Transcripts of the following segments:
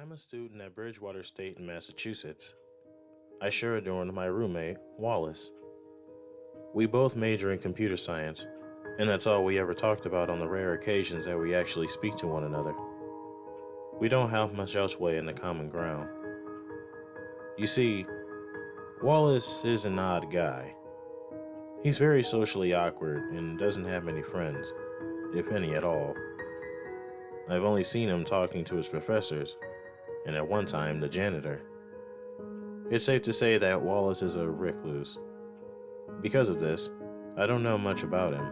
I'm a student at Bridgewater State in Massachusetts. I share a dorm with my roommate, Wallace. We both major in computer science, and that's all we ever talked about on the rare occasions that we actually speak to one another. We don't have much elsewhere in the common ground. You see, Wallace is an odd guy. He's very socially awkward and doesn't have many friends, if any at all. I've only seen him talking to his professors, and at one time the janitor. It's safe to say that Wallace is a recluse. Because of this, I don't know much about him.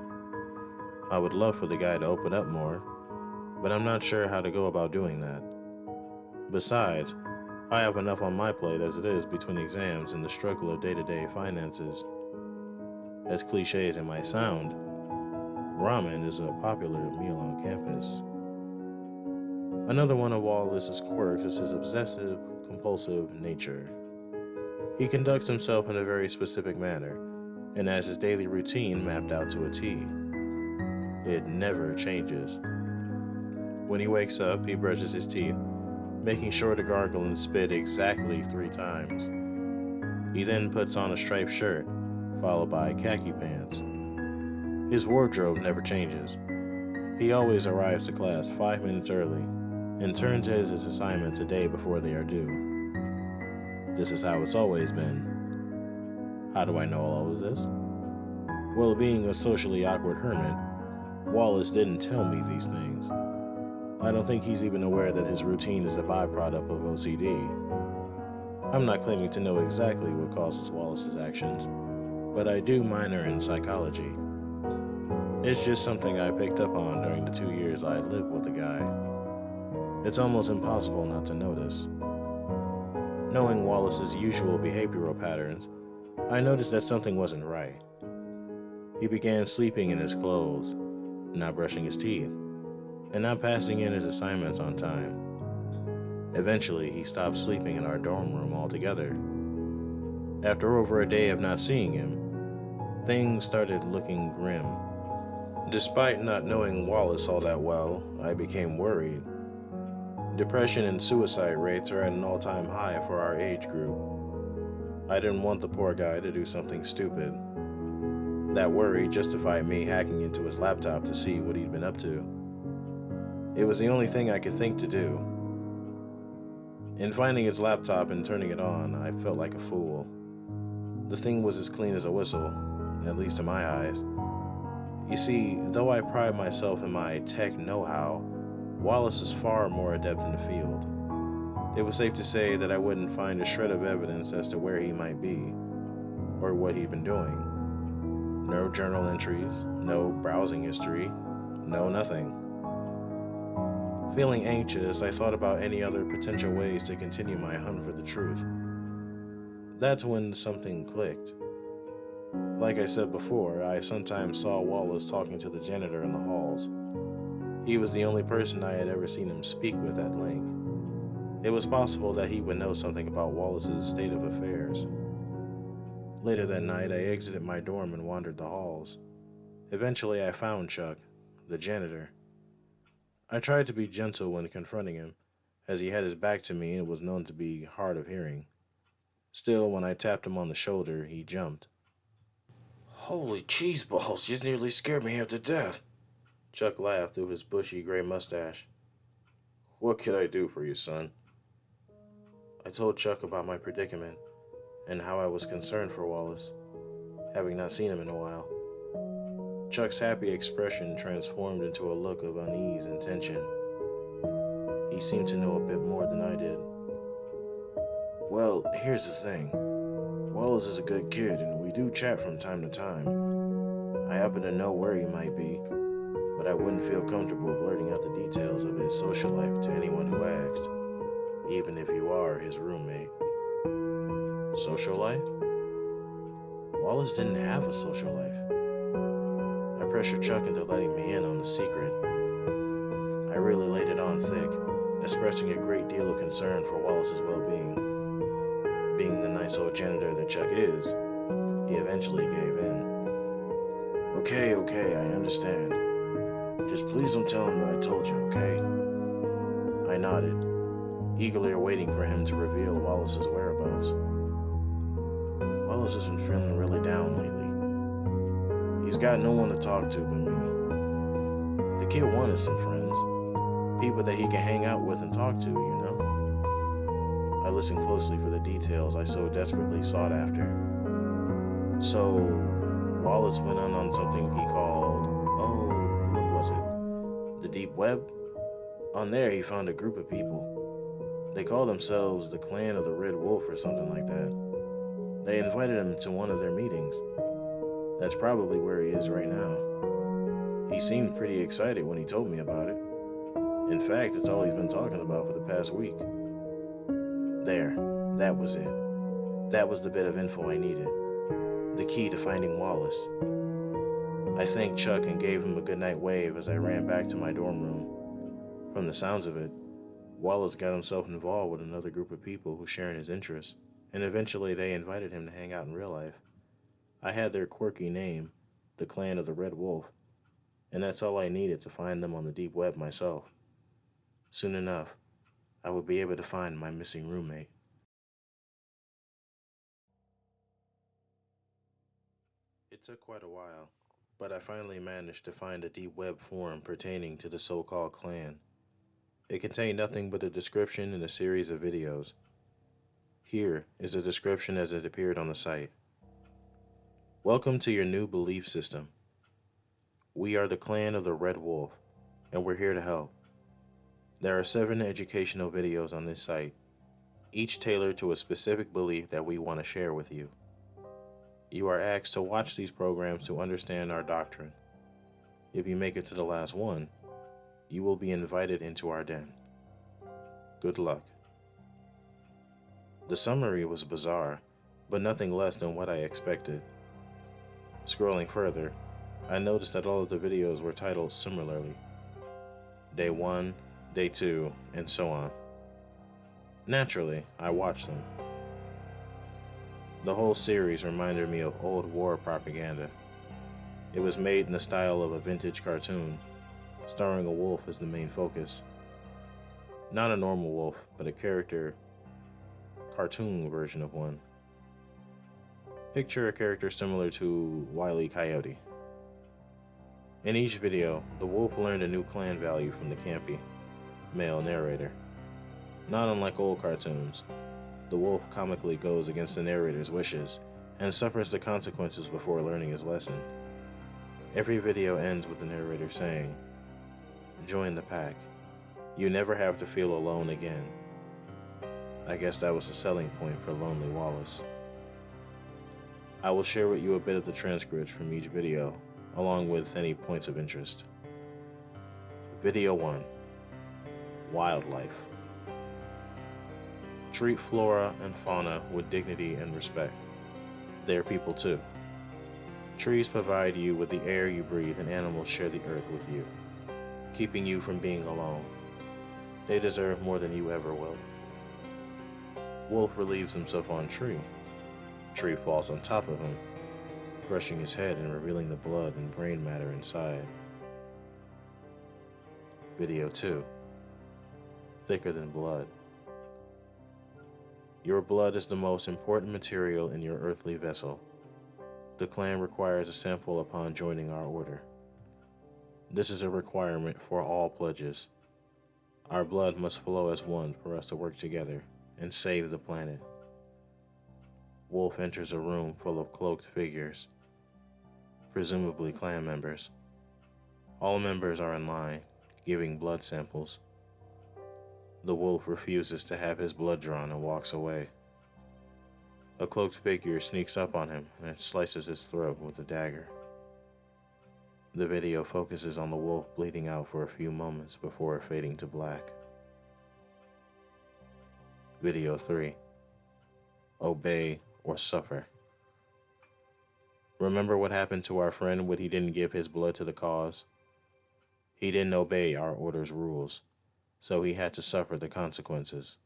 I would love for the guy to open up more, but I'm not sure how to go about doing that. Besides, I have enough on my plate as it is between exams and the struggle of day-to-day finances. As cliche as it might sound, ramen is a popular meal on campus. Another one of Wallace's quirks is his obsessive, compulsive nature. He conducts himself in a very specific manner, and has his daily routine mapped out to a T. It never changes. When he wakes up, he brushes his teeth, making sure to gargle and spit exactly 3 times. He then puts on a striped shirt, followed by khaki pants. His wardrobe never changes. He always arrives to class 5 minutes early, and turns in his assignments a day before they are due. This is how it's always been. How do I know all of this? Well, being a socially awkward hermit, Wallace didn't tell me these things. I don't think he's even aware that his routine is a byproduct of OCD. I'm not claiming to know exactly what causes Wallace's actions, but I do minor in psychology. It's just something I picked up on during the 2 years I lived with the guy. It's almost impossible not to notice. Knowing Wallace's usual behavioral patterns, I noticed that something wasn't right. He began sleeping in his clothes, not brushing his teeth, and not passing in his assignments on time. Eventually, he stopped sleeping in our dorm room altogether. After over a day of not seeing him, things started looking grim. Despite not knowing Wallace all that well, I became worried. Depression and suicide rates are at an all-time high for our age group. I didn't want the poor guy to do something stupid. That worry justified me hacking into his laptop to see what he'd been up to. It was the only thing I could think to do. In finding his laptop and turning it on, I felt like a fool. The thing was as clean as a whistle, at least to my eyes. You see, though I pride myself in my tech know-how, Wallace is far more adept in the field. It was safe to say that I wouldn't find a shred of evidence as to where he might be, or what he'd been doing. No journal entries, no browsing history, no nothing. Feeling anxious, I thought about any other potential ways to continue my hunt for the truth. That's when something clicked. Like I said before, I sometimes saw Wallace talking to the janitor in the halls. He was the only person I had ever seen him speak with at length. It was possible that he would know something about Wallace's state of affairs. Later that night, I exited my dorm and wandered the halls. Eventually, I found Chuck, the janitor. I tried to be gentle when confronting him, as he had his back to me and was known to be hard of hearing. Still, when I tapped him on the shoulder, he jumped. "Holy cheese balls, you nearly scared me half to death." Chuck laughed through his bushy gray mustache. "What can I do for you, son?" I told Chuck about my predicament and how I was concerned for Wallace, having not seen him in a while. Chuck's happy expression transformed into a look of unease and tension. He seemed to know a bit more than I did. "Well, here's the thing. Wallace is a good kid, and we do chat from time to time. I happen to know where he might be, but I wouldn't feel comfortable blurting out the details of his social life to anyone who asked, even if you are his roommate." Social life? Wallace didn't have a social life. I pressured Chuck into letting me in on the secret. I really laid it on thick, expressing a great deal of concern for Wallace's well-being. Being the nice old janitor that Chuck is, he eventually gave in. Okay, I understand. Just please don't tell him that I told you, okay?" I nodded. eagerly awaiting for him to reveal Wallace's whereabouts. Wallace isn't feeling really down lately. He's got no one to talk to but me. The kid wanted some friends, people that he can hang out with and talk to, you know? I listened closely for the details I so desperately sought after. So, Wallace went on something he called, what was it? The Deep Web? On there he found a group of people. They call themselves the Clan of the Red Wolf or something like that. They invited him to one of their meetings. That's probably where he is right now. He seemed pretty excited when he told me about it. In fact, it's all he's been talking about for the past week. There, that was it. That was the bit of info I needed. The key to finding Wallace. I thanked Chuck and gave him a goodnight wave as I ran back to my dorm room. From the sounds of it, Wallace got himself involved with another group of people who share in his interests, and eventually they invited him to hang out in real life. I had their quirky name, the Clan of the Red Wolf, and that's all I needed to find them on the deep web myself. Soon enough, I would be able to find my missing roommate. It took quite a while, but I finally managed to find a deep web forum pertaining to the so-called clan. It contained nothing but a description and a series of videos. Here is the description as it appeared on the site. Welcome to your new belief system. We are the Clan of the Red Wolf, and we're here to help. There are 7 educational videos on this site, each tailored to a specific belief that we want to share with you. You are asked to watch these programs to understand our doctrine. If you make it to the last one, you will be invited into our den. Good luck. The summary was bizarre, but nothing less than what I expected. Scrolling further, I noticed that all of the videos were titled similarly. Day 1, Day 2, and so on. Naturally, I watched them. The whole series reminded me of old war propaganda. It was made in the style of a vintage cartoon, starring a wolf as the main focus. Not a normal wolf, but a cartoon version of one. Picture a character similar to Wile E. Coyote. In each video, the wolf learned a new clan value from the campy, male narrator. Not unlike old cartoons, the wolf comically goes against the narrator's wishes and suffers the consequences before learning his lesson. Every video ends with the narrator saying, "Join the pack. You never have to feel alone again." I guess that was the selling point for Lonely Wallace. I will share with you a bit of the transcripts from each video, along with any points of interest. Video 1. Wildlife. Treat flora and fauna with dignity and respect. They're people too. Trees provide you with the air you breathe, and animals share the earth with you, keeping you from being alone. They deserve more than you ever will. Wolf relieves himself on tree. Tree falls on top of him, crushing his head and revealing the blood and brain matter inside. Video 2. Thicker than blood. Your blood is the most important material in your earthly vessel. The clan requires a sample upon joining our order. This is a requirement for all pledges. Our blood must flow as one for us to work together and save the planet. Wolf enters a room full of cloaked figures, presumably clan members. All members are in line, giving blood samples. The wolf refuses to have his blood drawn and walks away. A cloaked figure sneaks up on him and slices his throat with a dagger. The video focuses on the wolf bleeding out for a few moments before fading to black. Video 3. Obey or suffer. Remember what happened to our friend when he didn't give his blood to the cause? He didn't obey our order's rules, so he had to suffer the consequences.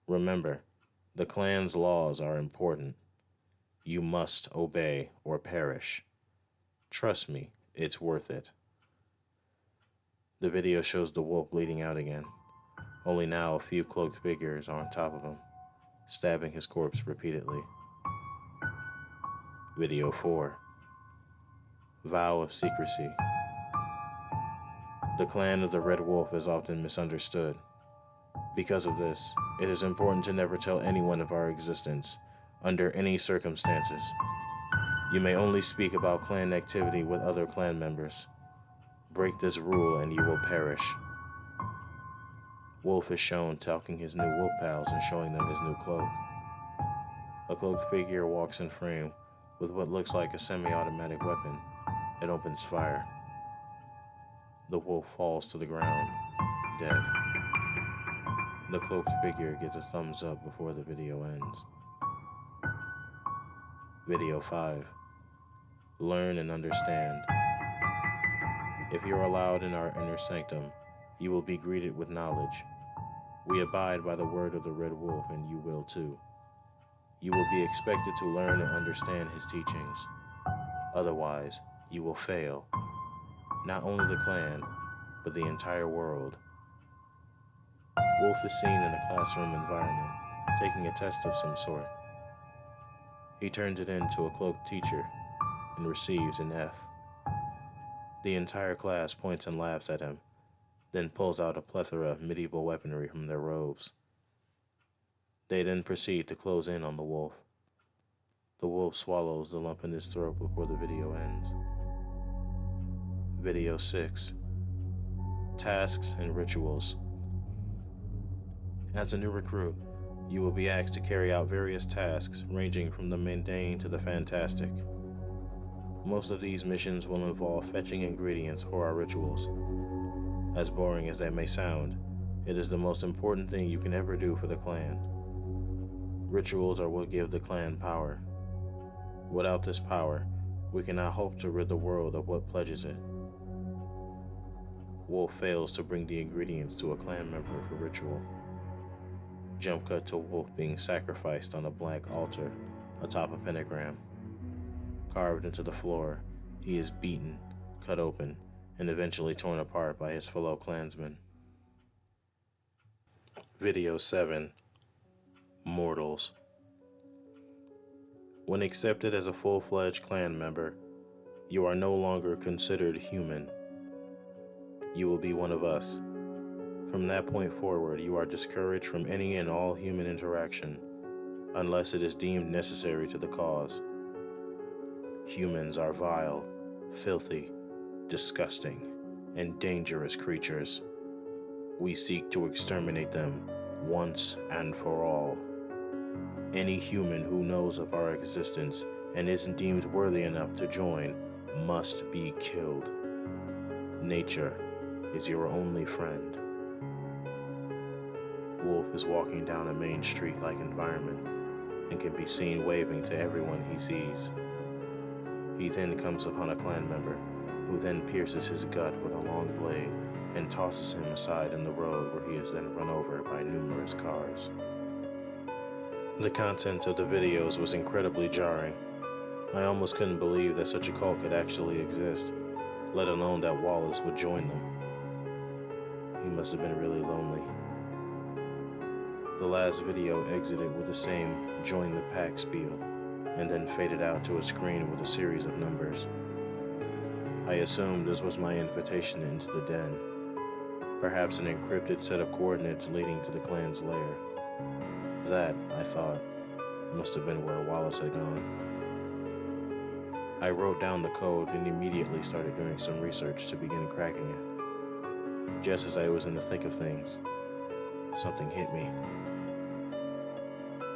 Remember, the clan's laws are important. You must obey or perish. Trust me, it's worth it. The video shows the wolf bleeding out again. only now a few cloaked figures are on top of him, stabbing his corpse repeatedly. Video 4. Vow of Secrecy. The clan of the Red Wolf is often misunderstood. Because of this, it is important to never tell anyone of our existence, under any circumstances. You may only speak about clan activity with other clan members. Break this rule and you will perish. Wolf is shown talking his new wolf pals and showing them his new cloak. A cloaked figure walks in frame with what looks like a semi-automatic weapon and opens fire. The wolf falls to the ground, dead. The cloaked figure gets a thumbs up before the video ends. Video 5. Learn and understand. If you're allowed in our inner sanctum, you will be greeted with knowledge. We abide by the word of the Red Wolf, and you will too. You will be expected to learn and understand his teachings. Otherwise, you will fail. Not only the clan, but the entire world. Wolf is seen in a classroom environment, taking a test of some sort. He turns it in to a cloaked teacher and receives an F. The entire class points and laughs at him, then pulls out a plethora of medieval weaponry from their robes. They then proceed to close in on the wolf. The wolf swallows the lump in his throat before the video ends. Video 6. Tasks and Rituals. As a new recruit, you will be asked to carry out various tasks ranging from the mundane to the fantastic. Most of these missions will involve fetching ingredients for our rituals. As boring as that may sound, it is the most important thing you can ever do for the clan. Rituals are what give the clan power. Without this power, we cannot hope to rid the world of what pledges it. Wolf fails to bring the ingredients to a clan member for ritual. Jump cut to Wolf being sacrificed on a blank altar atop a pentagram. Carved into the floor, he is beaten, cut open, and eventually torn apart by his fellow clansmen. Video 7. Mortals. When accepted as a full-fledged clan member, you are no longer considered human. You will be one of us. From that point forward, you are discouraged from any and all human interaction, unless it is deemed necessary to the cause. Humans are vile, filthy, disgusting, and dangerous creatures. We seek to exterminate them once and for all. Any human who knows of our existence and isn't deemed worthy enough to join must be killed. Nature is your only friend. Wolf is walking down a main street-like environment and can be seen waving to everyone he sees. He then comes upon a clan member, who then pierces his gut with a long blade and tosses him aside in the road, where he is then run over by numerous cars. The content of the videos was incredibly jarring. I almost couldn't believe that such a cult could actually exist, let alone that Wallace would join them. He must have been really lonely. The last video exited with the same "join the pack" spiel, and then faded out to a screen with a series of numbers. I assumed this was my invitation into the den, perhaps an encrypted set of coordinates leading to the clan's lair. That, I thought, must have been where Wallace had gone. I wrote down the code and immediately started doing some research to begin cracking it. Just as I was in the thick of things, something hit me.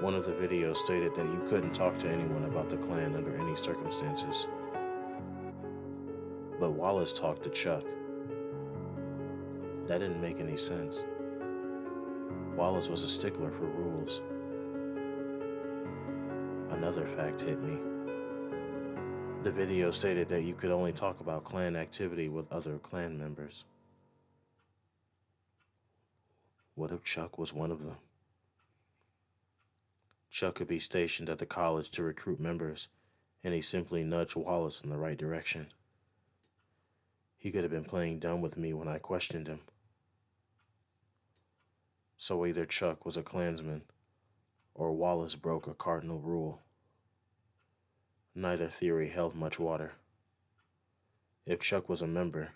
One of the videos stated that you couldn't talk to anyone about the clan under any circumstances. But Wallace talked to Chuck. That didn't make any sense. Wallace was a stickler for rules. Another fact hit me. The video stated that you could only talk about clan activity with other clan members. What if Chuck was one of them? Chuck could be stationed at the college to recruit members, and he simply nudged Wallace in the right direction. He could have been playing dumb with me when I questioned him. So either Chuck was a Klansman or Wallace broke a cardinal rule. Neither theory held much water. If Chuck was a member,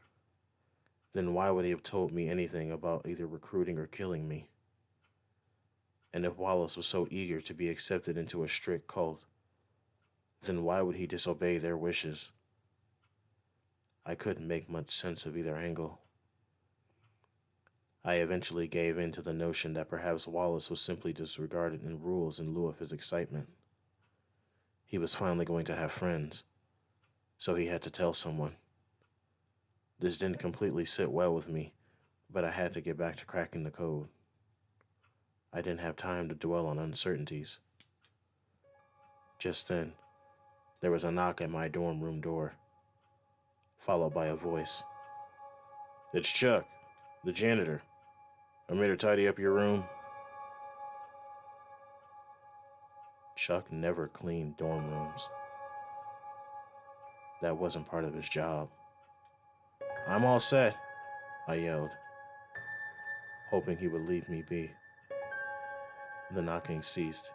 then why would he have told me anything about either recruiting or killing me? And if Wallace was so eager to be accepted into a strict cult, then why would he disobey their wishes? I couldn't make much sense of either angle. I eventually gave in to the notion that perhaps Wallace was simply disregarding rules in lieu of his excitement. He was finally going to have friends, so he had to tell someone. This didn't completely sit well with me, but I had to get back to cracking the code. I didn't have time to dwell on uncertainties. Just then, there was a knock at my dorm room door, followed by a voice. "It's Chuck, the janitor. I'm here to tidy up your room." Chuck never cleaned dorm rooms. That wasn't part of his job. "I'm all set," I yelled, hoping he would leave me be. The knocking ceased.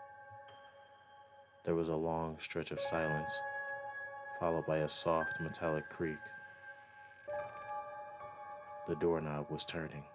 There was a long stretch of silence, followed by a soft metallic creak. The doorknob was turning.